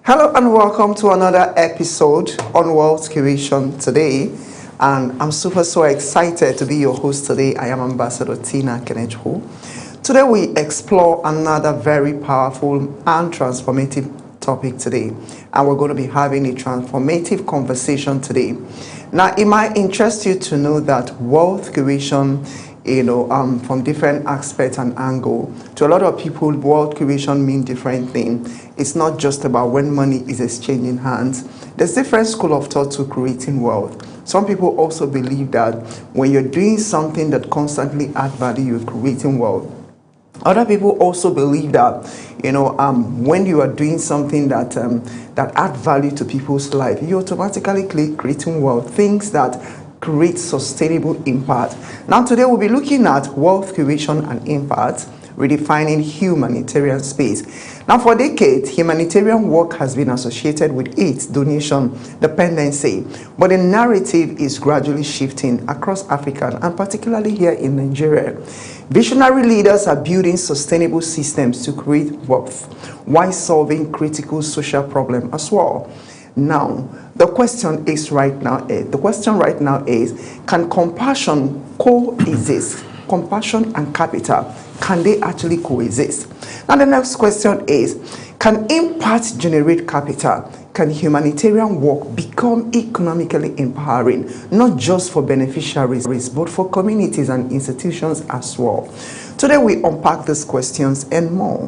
Hello and welcome to another episode on Wealth Creation today. And I'm so excited to be your host today. I am Ambassador Tina Kenechho. Today we explore another very powerful and transformative topic today. And we're going to be having a transformative conversation today. Now, it might interest you to know that wealth creation, from different aspects and angle. To a lot of people, wealth creation means different things. It's not just about when money is exchanging hands. There's different school of thought to creating wealth. Some people also believe that when you're doing something that constantly adds value, you're creating wealth. Other people also believe that, when you are doing something that add value to people's life, you're automatically creating wealth, things that create sustainable impact. Now, today we'll be looking at wealth creation and impact, redefining humanitarian space. Now, for decades, humanitarian work has been associated with aid, donation, dependency, but the narrative is gradually shifting across Africa and particularly here in Nigeria. Visionary leaders are building sustainable systems to create wealth while solving critical social problems as well. Now, the question right now is, can compassion coexist? Compassion and capital, can they actually coexist? Now, the next question is, can impact generate capital? Can humanitarian work become economically empowering, not just for beneficiaries, but for communities and institutions as well? Today, we unpack these questions and more.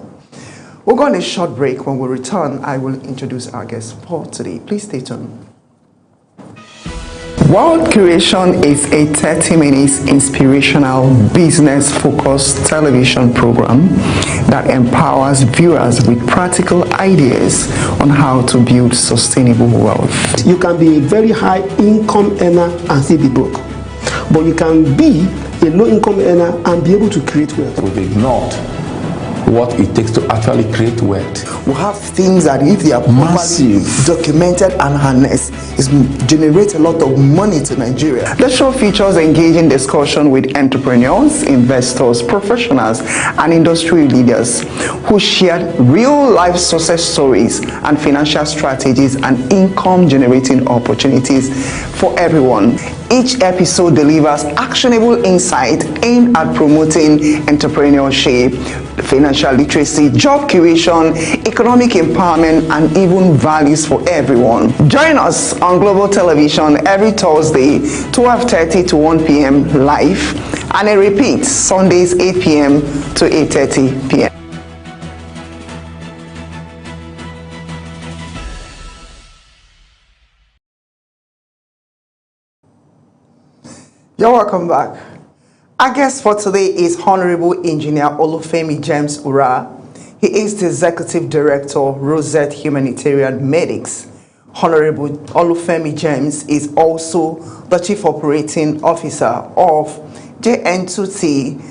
We're going on a short break. When we return, I will introduce our guest for today. Please stay tuned. Wealth Creation is a 30-minute inspirational, business-focused television program that empowers viewers with practical ideas on how to build sustainable wealth. You can be a very high income earner and still be broke, but you can be a low income earner and be able to create wealth. We've ignored what it takes to actually create wealth. We have things that if they are massive, documented and harnessed, it generates a lot of money to Nigeria. The show features engaging discussion with entrepreneurs, investors, professionals, and industry leaders who share real-life success stories and financial strategies and income-generating opportunities for everyone. Each episode delivers actionable insight aimed at promoting entrepreneurship, financial literacy, job creation, economic empowerment, and even values for everyone. Join us on Global Television every Thursday, 12:30 to 1 p.m. live, and a repeat Sundays, 8 p.m. to 8:30 p.m. You're welcome back. Our guest for today is Honorable Engineer Olufemi James Ura. He is the Executive Director, Rosette Humanitarian Medics. Honorable Olufemi James is also the Chief Operating Officer of JN2T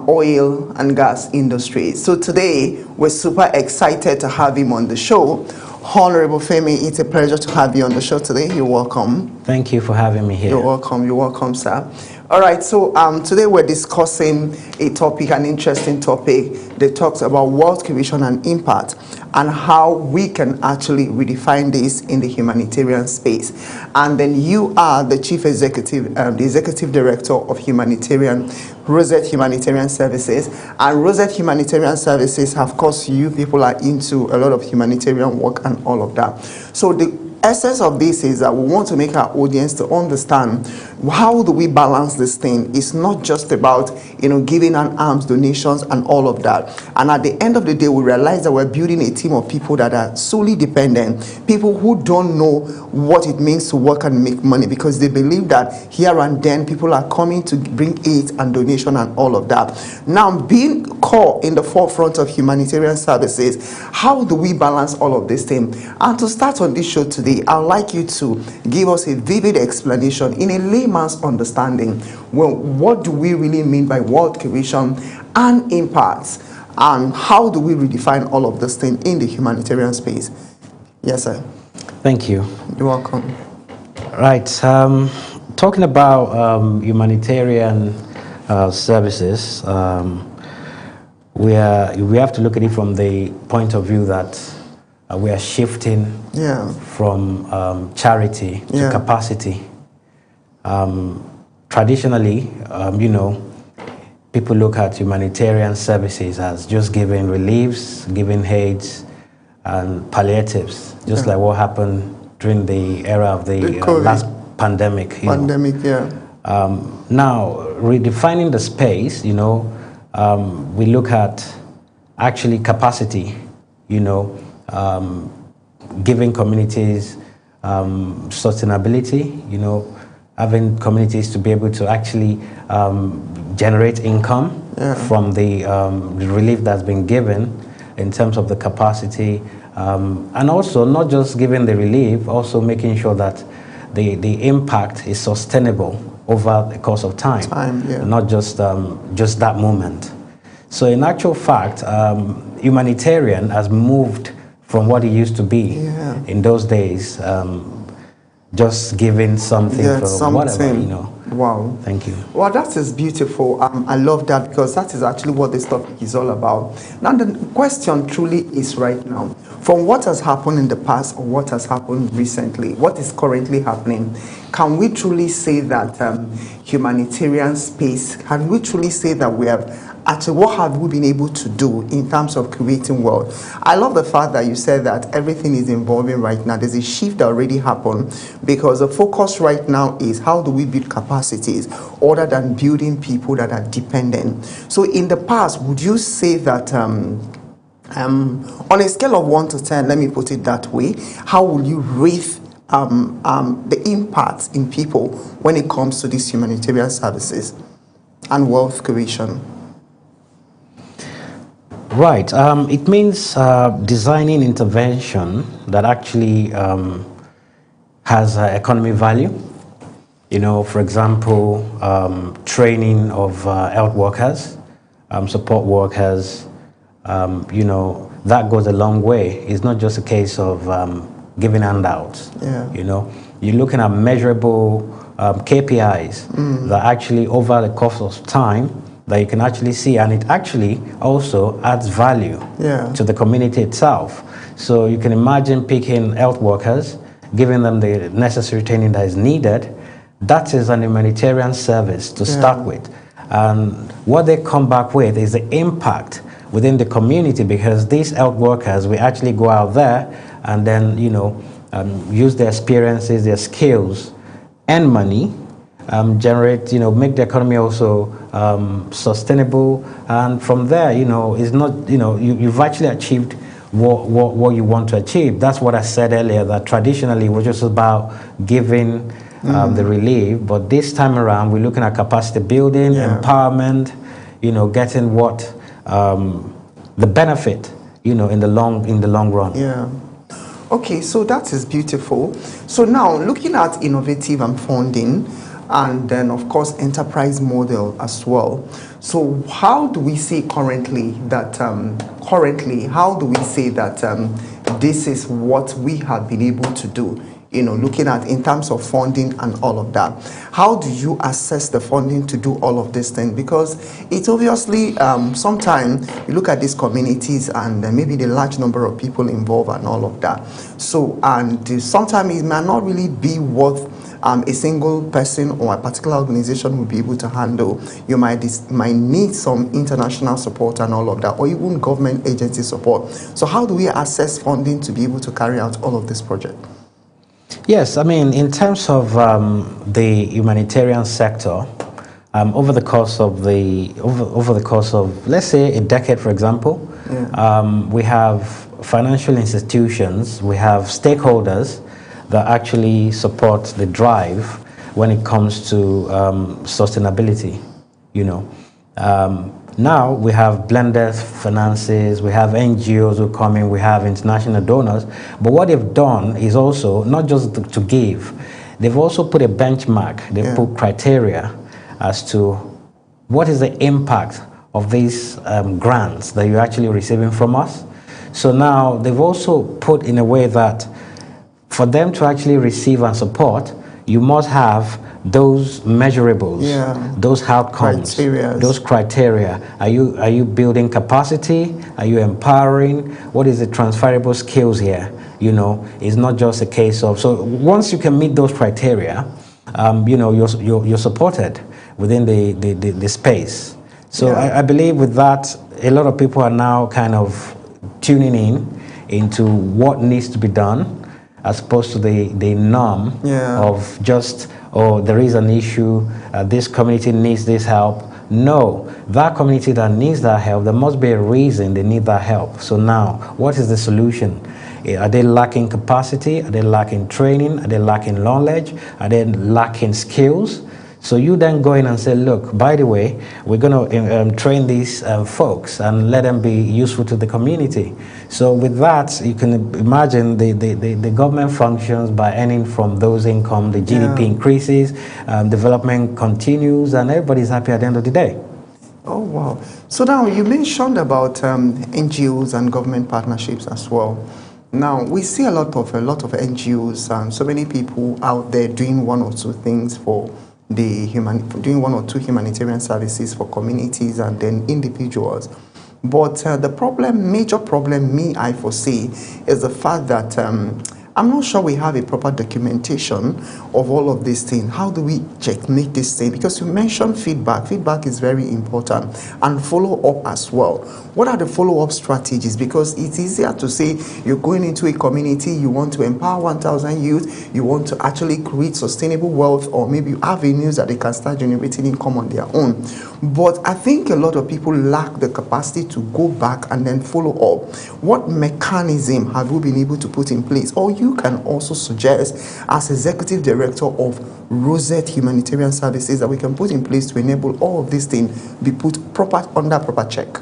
Oil and Gas Industry. So today, we're super excited to have him on the show. Honorable Femi, it's a pleasure to have you on the show today. You're welcome. Thank you for having me here. You're welcome, sir. All right, so today we're discussing a topic, an interesting topic that talks about wealth creation and impact and how we can actually redefine this in the humanitarian space. And then you are the Chief Executive, the Executive Director of Rosette Humanitarian Services. And Rosette Humanitarian Services, of course, you people are into a lot of humanitarian work and all of that. So the essence of this is that we want to make our audience to understand how do we balance this thing. It's not just about giving an arms, donations and all of that. And at the end of the day, we realize that we're building a team of people that are solely dependent, people who don't know what it means to work and make money, because they believe that here and then people are coming to bring aid and donation and all of that. Now, being core in the forefront of humanitarian services, how do we balance all of this thing? And to start on this show today, I'd like you to give us a vivid explanation in a layman's understanding. Well, what do we really mean by wealth creation and impact? And how do we redefine all of this thing in the humanitarian space? Yes, sir. Thank you. You're welcome. Right. Talking about humanitarian services, we have to look at it from the point of view that we are shifting Yeah. from charity to Yeah. capacity. Traditionally, people look at humanitarian services as just giving reliefs, giving aids, and palliatives, just like what happened during the era of the COVID. last pandemic. Pandemic, yeah. Now, redefining the space, we look at actually capacity, giving communities sustainability, having communities to be able to actually generate income from the relief that's been given in terms of the capacity, and also not just giving the relief, also making sure that the impact is sustainable over the course of time, not just that moment. So in actual fact, humanitarian has moved from what it used to be in those days, just giving something for whatever, Wow. Thank you. Well, that is beautiful. I love that because that is actually what this topic is all about. Now, the question truly is right now, from what has happened in the past or what has happened recently, what is currently happening, can we truly say that humanitarian space, can we truly say that we have actually, what have we been able to do in terms of creating wealth? I love the fact that you said that everything is evolving right now. There's a shift that already happened because the focus right now is how do we build capacities other than building people that are dependent. So in the past, would you say that on a scale of 1 to 10, let me put it that way, how will you rate the impact in people when it comes to these humanitarian services and wealth creation? Right. It means designing intervention that actually has economic value. For example, training of health workers, support workers, that goes a long way. It's not just a case of giving handouts. You're looking at measurable KPIs that actually over the course of time that you can actually see, and it actually also adds value to the community itself. So you can imagine picking health workers, giving them the necessary training that is needed. That is an humanitarian service to start with. And what they come back with is the impact within the community, because these health workers will actually go out there and then, use their experiences, their skills, and money, generate, make the economy also sustainable, and from there, it's not, you've actually achieved what you want to achieve. That's what I said earlier, that traditionally we're just about giving the relief, but this time around we're looking at capacity building, empowerment, getting what the benefit, in the long run. Yeah. Okay, so that is beautiful. So now looking at innovative and funding, and then of course enterprise model as well. So how do we see currently that how do we say that this is what we have been able to do, looking at in terms of funding and all of that? How do you assess the funding to do all of this thing? Because it's obviously sometimes you look at these communities and maybe the large number of people involved and all of that. So, and sometimes it might not really be what a single person or a particular organization will be able to handle. You might need some international support and all of that, or even government agency support. So how do we assess funding to be able to carry out all of this project? Yes, I mean, in terms of the humanitarian sector, over the course of let's say a decade, for example, we have financial institutions, we have stakeholders that actually support the drive when it comes to sustainability. Now we have blended finances, we have NGOs who come in, we have international donors, but what they've done is also not just to give, they've also put a benchmark, they've put criteria as to what is the impact of these grants that you're actually receiving from us. So now they've also put in a way that for them to actually receive and support, you must have those measurables, those outcomes, those criteria. Are you building capacity? Are you empowering? What is the transferable skills here? You know, it's not just a case of, so once you can meet those criteria, you know, you're supported within the space. So I believe with that, a lot of people are now kind of tuning into what needs to be done, as opposed to the norm of just, oh, there is an issue, this community needs this help. No, that community that needs that help, there must be a reason they need that help. So now, what is the solution? Are they lacking capacity? Are they lacking training? Are they lacking knowledge? Are they lacking skills? So you then go in and say, look, by the way, we're going to train these folks and let them be useful to the community. So with that, you can imagine the government functions by earning from those income, the GDP increases, development continues, and everybody's happy at the end of the day. Oh, wow. So now you mentioned about NGOs and government partnerships as well. Now, we see a lot of NGOs and so many people out there doing one or two things for doing one or two humanitarian services for communities and then individuals. But the major problem I foresee is the fact that I'm not sure we have a proper documentation of all of these things. How do we checkmate this thing? Because you mentioned feedback. Feedback is very important, and follow up as well. What are the follow-up strategies? Because it's easier to say you're going into a community, you want to empower 1,000 youth, you want to actually create sustainable wealth, or maybe you have avenues that they can start generating income on their own. But I think a lot of people lack the capacity to go back and then follow up. What mechanism have we been able to put in place? Or you can also suggest as executive director of Rosette Humanitarian Services that we can put in place to enable all of these things be put under proper check.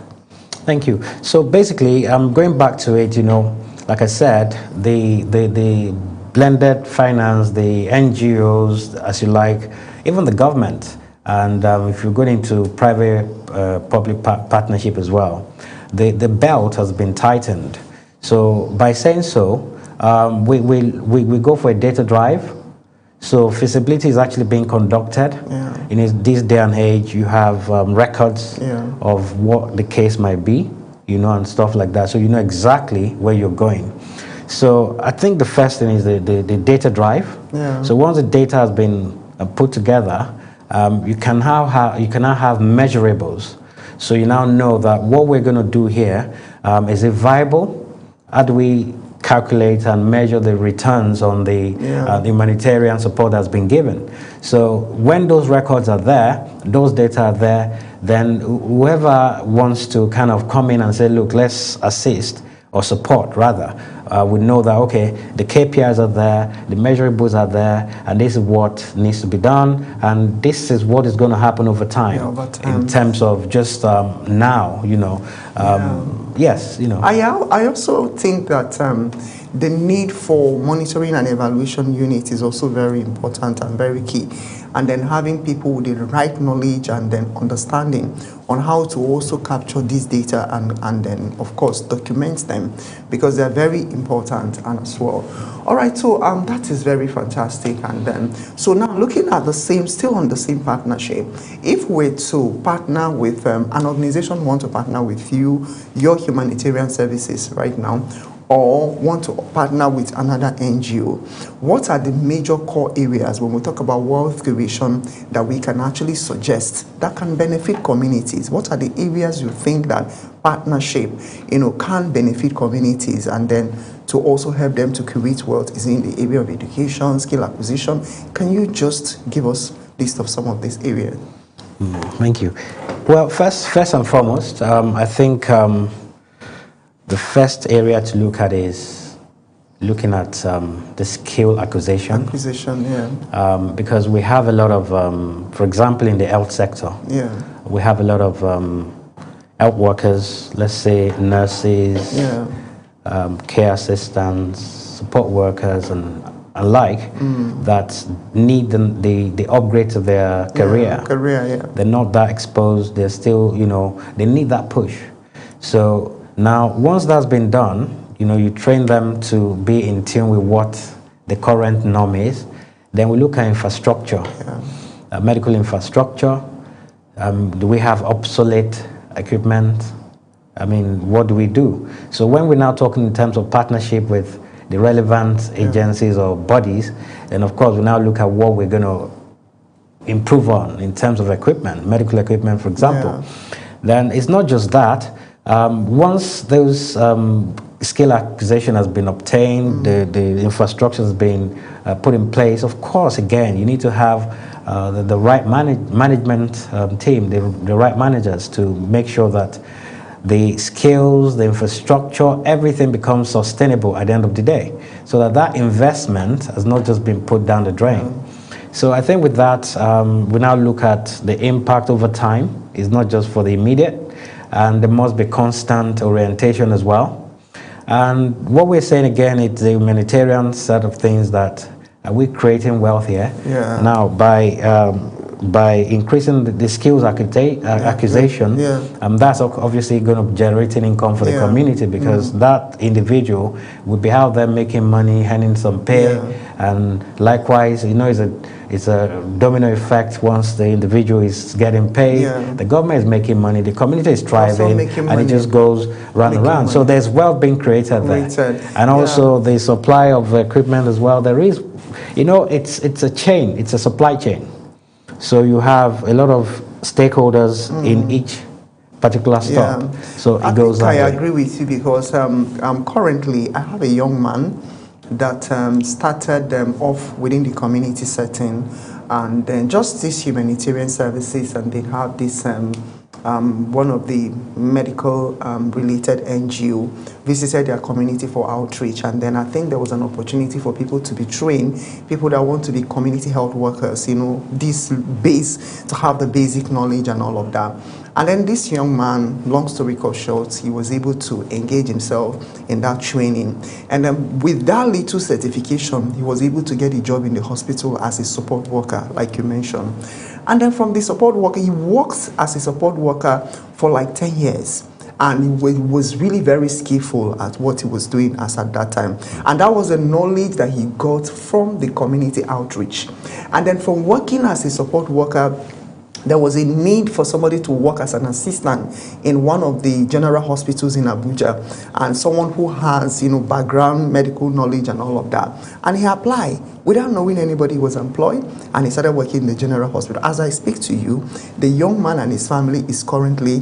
Thank you. So basically, going back to it, you know, like I said, the blended finance, the NGOs, as you like, even the government, and if you're going into private-public partnership as well, the belt has been tightened. So by saying so, we go for a data drive. So feasibility is actually being conducted. In this day and age, you have records of what the case might be, you know, and stuff like that. So you know exactly where you're going. So I think the first thing is the data drive. So once the data has been put together, you can now have measurables. So you now know that what we're going to do here is it viable? How do we calculate and measure the returns on the humanitarian support that's been given? So when those records are there, those data are there, then whoever wants to kind of come in and say, look, let's assist or support rather, we know that, okay, the KPIs are there, the measurables are there, and this is what needs to be done, and this is what is going to happen over time, in terms of just now, you know. Yes, you know. I also think that the need for monitoring and evaluation unit is also very important and very key. And then having people with the right knowledge and then understanding on how to also capture this data and then, of course, document them, because they're very important and as well. All right, so that is very fantastic. And then, so now looking at still on the same partnership, if we're to partner with an organization want to partner with you, your humanitarian services right now, or want to partner with another NGO, what are the major core areas when we talk about wealth creation that we can actually suggest that can benefit communities? What are the areas you think that partnership, you know, can benefit communities and then to also help them to create wealth? Is in the area of education, skill acquisition? Can you just give us a list of some of these areas? Thank you. Well, first and foremost, I think the first area to look at is looking at the skill acquisition. Because we have a lot of, for example, in the health sector, we have a lot of health workers, let's say nurses, care assistants, support workers, and that need the upgrade to their career. They're not that exposed. They're still, you know, they need that push. So now, once that's been done, you know, you train them to be in tune with what the current norm is. Then we look at infrastructure, medical infrastructure. Do we have obsolete equipment? I mean, what do we do? So when we're now talking in terms of partnership with the relevant agencies or bodies, then of course we now look at what we're going to improve on in terms of equipment, medical equipment, for example. Then it's not just that. Once those skill acquisition has been obtained, the infrastructure has been put in place, of course, again, you need to have the right management team, the right managers to make sure that the skills, the infrastructure, everything becomes sustainable at the end of the day, so that that investment has not just been put down the drain. So I think with that, we now look at the impact over time. It's not just for the immediate, and there must be constant orientation as well. And what we're saying again, it's the humanitarian set of things that are we creating wealth here. Now, by increasing the skills acquisition, that's obviously going to generate an income for the community, because that individual will be out there making money, earning some pay, and likewise, you know, it's a domino effect. Once the individual is getting paid, the government is making money, the community is thriving, and it just goes round and round. So there's wealth being created there, and also the supply of equipment as well. There is, you know, it's a chain, it's a supply chain. So you have a lot of stakeholders in each particular stop. So it goes that way. I agree with you, because currently I have a young man that started off within the community setting, and then just this humanitarian services, and they have this one of the medical related NGO visited their community for outreach, and then I think there was an opportunity for people to be trained, people that want to be community health workers, you know, this base, to have the basic knowledge and all of that. And then this young man, long story short, he was able to engage himself in that training. And then with that little certification, he was able to get a job in the hospital as a support worker, like you mentioned. And then from the support worker, he works as a support worker for like 10 years. And he was really very skillful at what he was doing as at that time. And that was the knowledge that he got from the community outreach. And then from working as a support worker, there was a need for somebody to work as an assistant in one of the general hospitals in Abuja, and someone who has, you know, background, medical knowledge and all of that. And he applied without knowing anybody. He was employed, and he started working in the general hospital. As I speak to you, the young man and his family is currently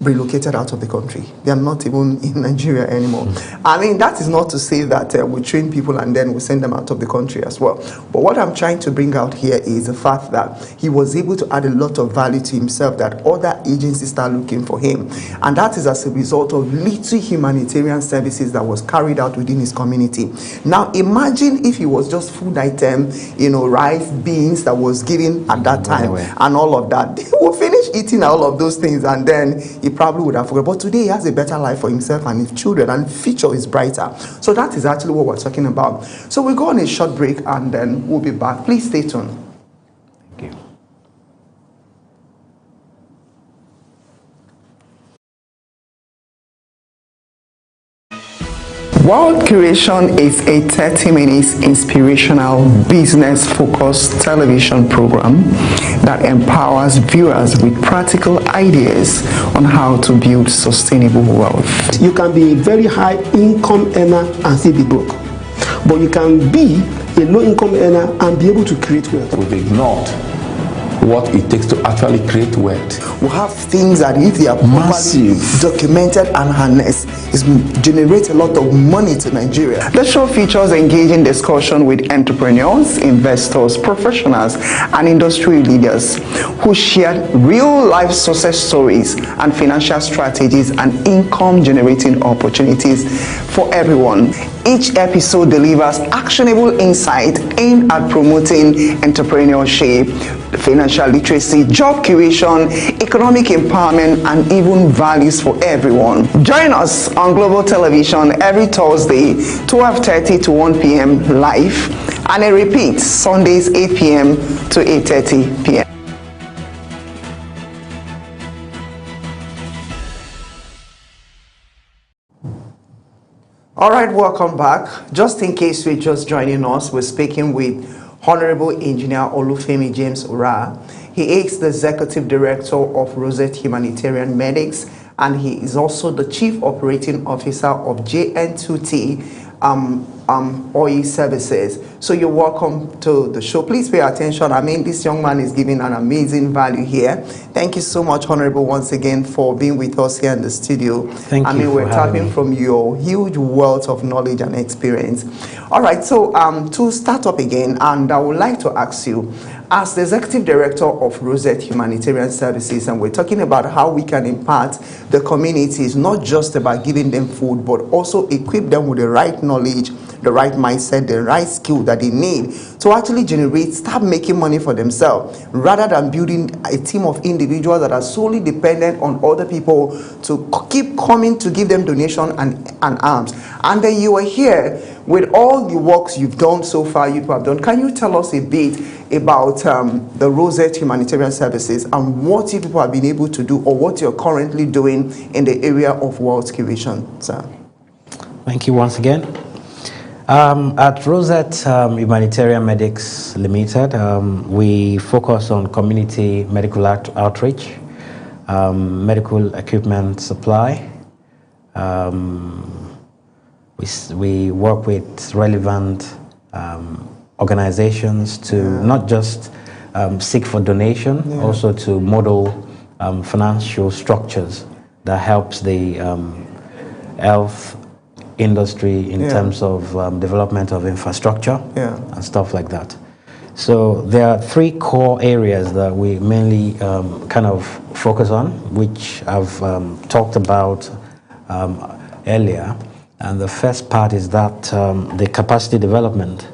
relocated out of the country. They are not even in Nigeria anymore. I mean, that is not to say that we train people and then we send them out of the country as well. But what I'm trying to bring out here is the fact that he was able to add a lot of value to himself, that other agencies start looking for him. And that is as a result of little humanitarian services that was carried out within his community. Now, imagine if he was just food item, you know, rice, beans that was given at that time and all of that. He will finish eating all of those things, and then he probably would have forgotten. But today he has a better life for himself and his children, and the future is brighter. So that is actually what we're talking about. So we'll go on a short break and then we'll be back. Please stay tuned. Thank you. World Creation is a 30 minutes inspirational business-focused television program that empowers viewers with practical ideas on how to build sustainable wealth. You can be a very high income earner and still be broke, but you can be a low income earner and be able to create wealth. We've ignored what it takes to actually create wealth. We have things that if they are properly documented and harnessed, it generates a lot of money to Nigeria. The show features engaging discussion with entrepreneurs, investors, professionals, and industry leaders who share real-life success stories and financial strategies and income-generating opportunities for everyone. Each episode delivers actionable insight aimed at promoting entrepreneurship, financial literacy, job creation, economic empowerment, and even values for everyone. Join us on Global Television every Thursday, 12:30 to 1 p.m. live, and a repeat Sundays, 8 p.m. to 8:30 p.m. All right, welcome back. Just in case you're just joining us, we're speaking with Honorable Engineer Olufemi James Ura. He is the Executive Director of Rosette Humanitarian Medics, and he is also the Chief Operating Officer of JN2T Oil Services. So you're welcome to the show. Please pay attention. I mean, this young man is giving an amazing value here. Thank you so much, Honorable, once again for being with us here in the studio. Thank you. I mean, we're tapping from your huge wealth of knowledge and experience. All right, so to start up again, and I would like to ask you, as the Executive Director of Rosette Humanitarian Services, and we're talking about how we can impact the communities, not just about giving them food, but also equip them with the right knowledge, the right mindset, the right skill that they need to actually start making money for themselves, rather than building a team of individuals that are solely dependent on other people to keep coming to give them donation and arms. And then you are here with all the works you've done so far, you have done. Can you tell us a bit about the Rosette Humanitarian Services and what you people have been able to do, or what you're currently doing in the area of wealth creation, sir? Thank you once again. At Rosette Humanitarian Medics Limited, we focus on community medical outreach, medical equipment supply. We work with relevant organizations to not just seek for donation, also to model financial structures that helps the health industry in terms of development of infrastructure and stuff like that. So there are three core areas that we mainly kind of focus on, which I've talked about earlier. And the first part is that the capacity development,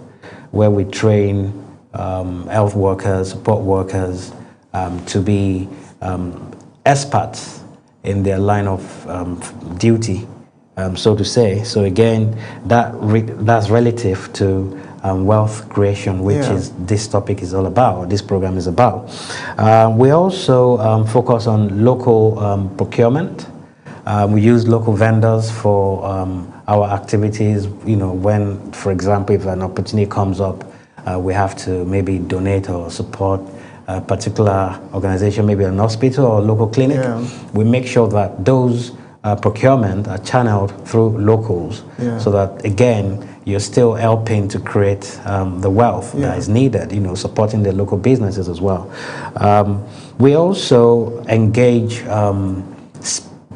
where we train health workers, support workers to be experts in their line of duty, so to say. So again, that's relative to wealth creation, which is this topic is all about, this program is about. We also focus on local procurement. We use local vendors for our activities. You know, when, for example, if an opportunity comes up, we have to maybe donate or support a particular organization, maybe an hospital or local clinic. We make sure that those procurement are channeled through locals, so that again you're still helping to create the wealth that is needed, you know, supporting the local businesses as well. We also engage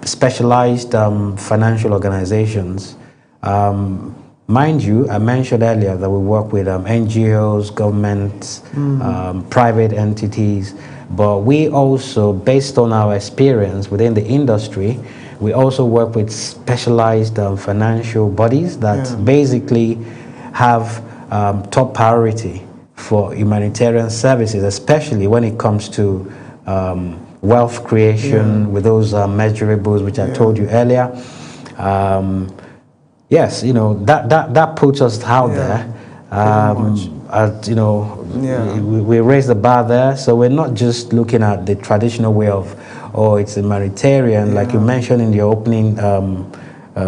specialized financial organizations. Mind you, I mentioned earlier that we work with NGOs, governments, private entities, but we also, based on our experience within the industry, we also work with specialized financial bodies that basically have top priority for humanitarian services, especially when it comes to wealth creation with those measurables which I told you earlier. Yes, you know, that puts us out there. You know, we raise the bar there, so we're not just looking at the traditional way of, oh, it's humanitarian, like you mentioned in your opening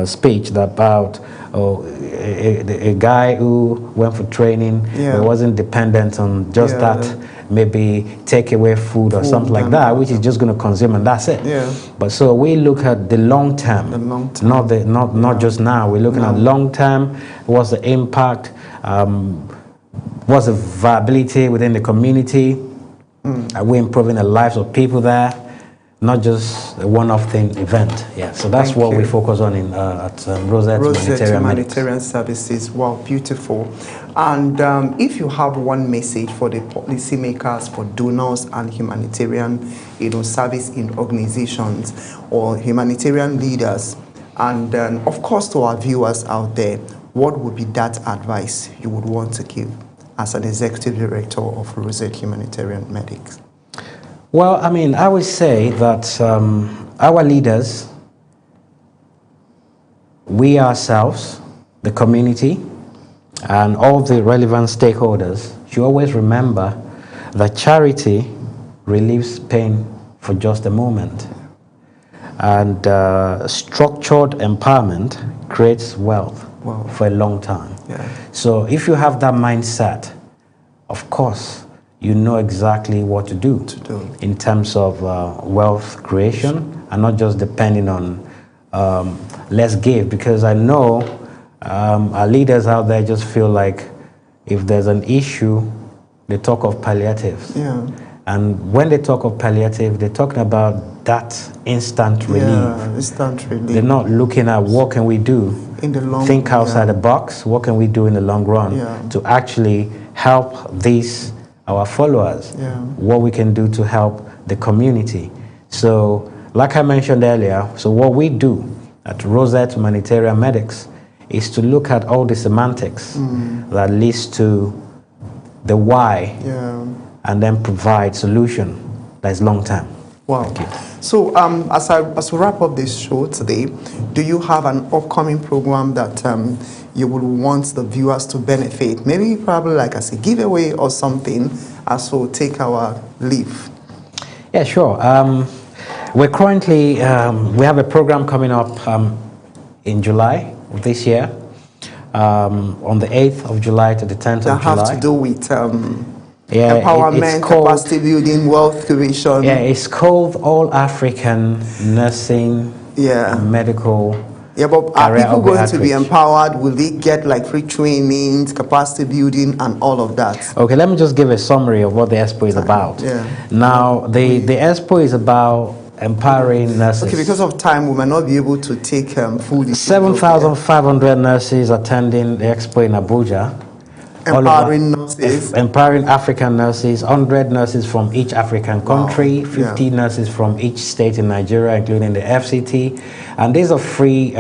speech about a guy who went for training, he wasn't dependent on just that maybe take away food or something like that, which is just going to consume and that's it. But so we look at the long term, not just now. We're looking at long term. What's the impact? What's the viability within the community? Are we improving the lives of people there? Not just a one-off thing event. So that's what we focus on in at Rosette Humanitarian Services. Wow, beautiful. And if you have one message for the policymakers, for donors and humanitarian, you know, service in organizations or humanitarian leaders, and of course to our viewers out there, what would be that advice you would want to give as an executive director of Rosette Humanitarian Medics? Well, I mean, I would say that our leaders, we ourselves, the community, and all the relevant stakeholders should always remember that charity relieves pain for just a moment. And structured empowerment creates wealth for a long time. So if you have that mindset of course, you know exactly what to do in terms of wealth creation, and not just depending on let's give, because I know our leaders out there just feel like if there's an issue, they talk of palliatives. Yeah. And when they talk of palliative, they're talking about that instant relief. Yeah, instant relief. They're not looking at what can we do in the long think outside the box, what can we do in the long run to actually help these, our followers, what we can do to help the community. So, like I mentioned earlier, so what we do at Rosette Humanitarian Medics is to look at all the semantics that leads to the why, and then provide solution that is long term. Wow. So as we wrap up this show today, do you have an upcoming program that you would want the viewers to benefit? Maybe probably like as a giveaway or something as we take our leave. Yeah, sure. We're currently, we have a program coming up in July of this year, on the 8th of July to the 10th of July. That have to do with empowerment, capacity building, wealth creation. Yeah, it's called All African Nursing Medical. Yeah, but are people going to be empowered? Will they get like free trainings, capacity building, and all of that? Okay, let me just give a summary of what the Expo is about. Now, the Expo is about empowering nurses. Okay, because of time, we might not be able to take full. 7,500 nurses attending the Expo in Abuja. Empowering nurses. Empowering African nurses, 100 nurses from each African country, 50 nurses from each state in Nigeria, including the FCT. And these are free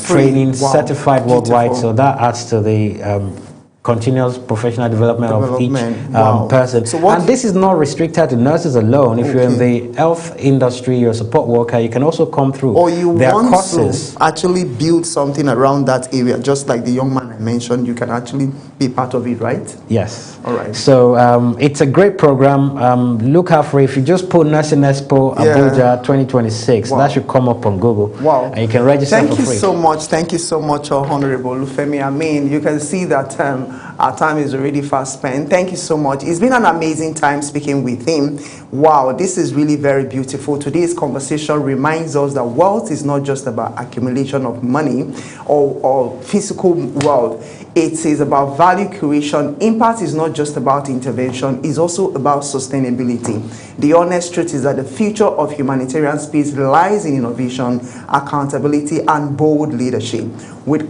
training, certified worldwide, so that adds to the continuous professional development of each person. So and this is not restricted to nurses alone. If you're in the health industry, you're a support worker, you can also come through. Or you want to actually build something around that area, just like the young man I mentioned, you can actually be part of it, right? Yes. All right. So it's a great program. Look out for it. If you just put Nursing Expo Abuja 2026, that should come up on Google. Wow. And you can register for free. Thank you so much. Thank you so much, Honorable Olufemi. I mean, you can see that our time is already fast spent. Thank you so much. It's been an amazing time speaking with him. Wow, this is really very beautiful. Today's conversation reminds us that wealth is not just about accumulation of money or physical wealth. It is about value creation. Impact is not just about intervention, it's also about sustainability. The honest truth is that the future of humanitarian space lies in innovation, accountability, and bold leadership. When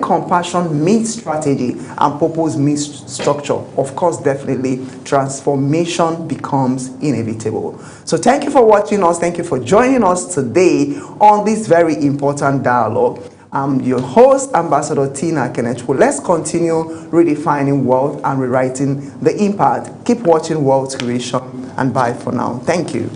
compassion meets strategy and purpose meets structure, of course, definitely, transformation becomes inevitable. So thank you for watching us. Thank you for joining us today on this very important dialogue. I'm your host, Ambassador Tina Kenechukwu. Let's continue redefining wealth and rewriting the impact. Keep watching Wealth Creation, and bye for now. Thank you.